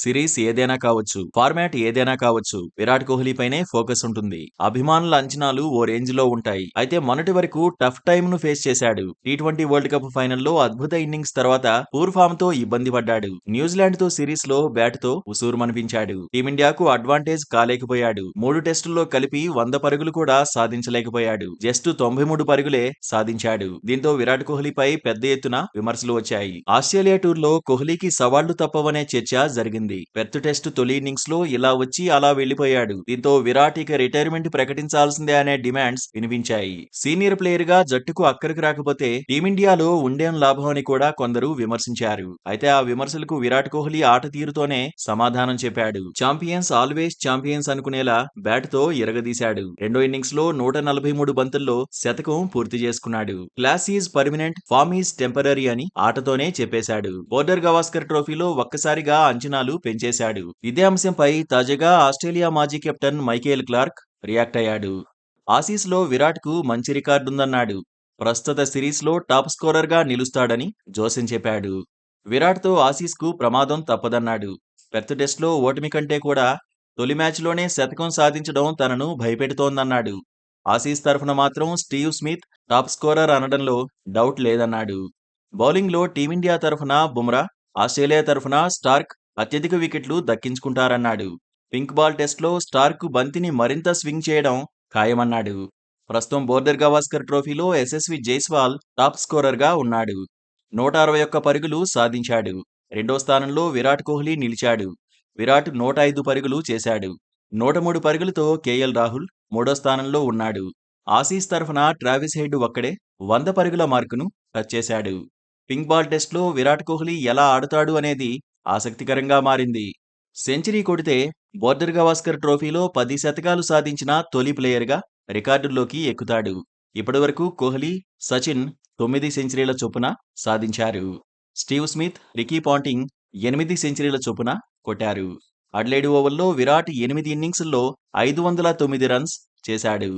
Series ఏదైనా కావచ్చు, format ఏదైనా కావచ్చు, విరాట్ కోహ్లీ పైనే ఫోకస్ ఉంటుంది. అభిమానుల అంచనాలు ఓ రేంజ్ లో ఉంటాయి. అయితే మొన్నటి వరకు టఫ్ టైమ్ ను ఫేస్ చేశాడు. టీ20 వరల్డ్ కప్ ఫైనల్లో అద్భుత ఇన్నింగ్స్ తర్వాత పూర్ ఫామ్ తో ఇబ్బంది పడ్డాడు. న్యూజిలాండ్ తో సిరీస్ లో బ్యాట్ తో ఉసూరుమనిపించాడు. టీమిండియాకు అడ్వాంటేజ్ కాలేకపోయాడు. 3 టెస్టుల్లో కలిపి 100 పరుగులు కూడా సాధించలేకపోయాడు. జస్ట్ 93 పరుగులే సాధించాడు. దీంతో విరాట్ కోహ్లీపై పెద్ద ఎత్తున విమర్శలు వచ్చాయి. ఆస్ట్రేలియా టూర్ లో కోహ్లీకి సవాళ్లు తప్పవనే చర్చ జరిగింది. పెర్త్ టెస్ట్ తొలి ఇన్నింగ్స్ లో ఇలా వచ్చి అలా వెళ్లిపోయాడు. దీంతో విరాట్ ఇక రిటైర్మెంట్ ప్రకటించాల్సిందే అనే డిమాండ్స్ వినిపించాయి. సీనియర్ ప్లేయర్ గా జట్టుకు అక్కడికి రాకపోతే టీమిండియాలో ఉండేం లాభం అని కూడా కొందరు విమర్శించారు. అయితే ఆ విమర్శలకు విరాట్ కోహ్లీ ఆట తీరుతోనే సమాధానం చెప్పాడు. ఛాంపియన్స్ ఆల్వేస్ ఛాంపియన్స్ అనుకునేలా బ్యాట్ తో ఇరగదీశాడు. రెండో ఇన్నింగ్స్ లో 143 బంతుల్లో శతకం పూర్తి చేసుకున్నాడు. Class is permanent, form is temporary అని ఆటతోనే చెప్పేశాడు. బోర్డర్ గవాస్కర్ ట్రోఫీలో ఒక్కసారిగా అంచనాలు పెంచేశాడు. ఇదే అంశంపై తాజాగా ఆస్ట్రేలియా మాజీ కెప్టెన్ మైకేల్ క్లార్క్ రియాక్ట్ అయ్యాడు. ఆసీస్ లో విరాట్ కు మంచి రికార్డుందన్నాడు. ప్రస్తుత సిరీస్ లో టాప్ స్కోరర్ గా నిలుస్తాడని జోసెన్ చెప్పాడు. విరాట్ తో ఆసీస్ కు ప్రమాదం తప్పదన్నాడు. పెర్త్ టెస్ట్ లో ఓటమి కంటే కూడా తొలి మ్యాచ్ లోనే శతకం సాధించడం తనను భయపెడుతోందన్నాడు. ఆసీస్ తరఫున మాత్రం స్టీవ్ స్మిత్ టాప్ స్కోరర్ అనడంలో డౌట్ లేదన్నాడు. బౌలింగ్ లో టీమిండియా తరఫున బుమ్రా, ఆస్ట్రేలియా తరఫున స్టార్క్ అత్యధిక వికెట్లు దక్కించుకుంటారన్నాడు. పింక్ బాల్ టెస్ట్లో స్టార్క్ బంతిని మరింత స్వింగ్ చేయడం ఖాయమన్నాడు. ప్రస్తుతం బోర్డర్ గవాస్కర్ ట్రోఫీలో యశస్వి జైస్వాల్ టాప్ స్కోరర్ గా ఉన్నాడు. 161 పరుగులు సాధించాడు. రెండో స్థానంలో విరాట్ కోహ్లీ నిలిచాడు. విరాట్ 105 పరుగులు చేశాడు. 103 పరుగులతో కేఎల్ రాహుల్ మూడో స్థానంలో ఉన్నాడు. ఆసీస్ తరఫున ట్రావిస్ హెడ్ ఒక్కడే 100 పరుగుల మార్కును టచ్ చేశాడు. పింక్ బాల్ టెస్ట్లో విరాట్ కోహ్లీ ఎలా ఆడుతాడు అనేది ఆసక్తికరంగా మారింది. సెంచరీ కొడితే బోర్డర్ గవాస్కర్ ట్రోఫీలో 10 శతకాలు సాధించిన తొలి ప్లేయర్గా రికార్డుల్లోకి ఎక్కుతాడు. ఇప్పటివరకు కోహ్లీ, సచిన్ 9 సెంచరీల చొప్పున సాధించారు. స్టీవ్ స్మిత్, రికీ పాంటింగ్ 8 సెంచరీల చొప్పున కొట్టారు. అడ్లైడ్ ఓవల్లో విరాట్ 8 ఇన్నింగ్స్ల్లో 509 రన్స్ చేశాడు.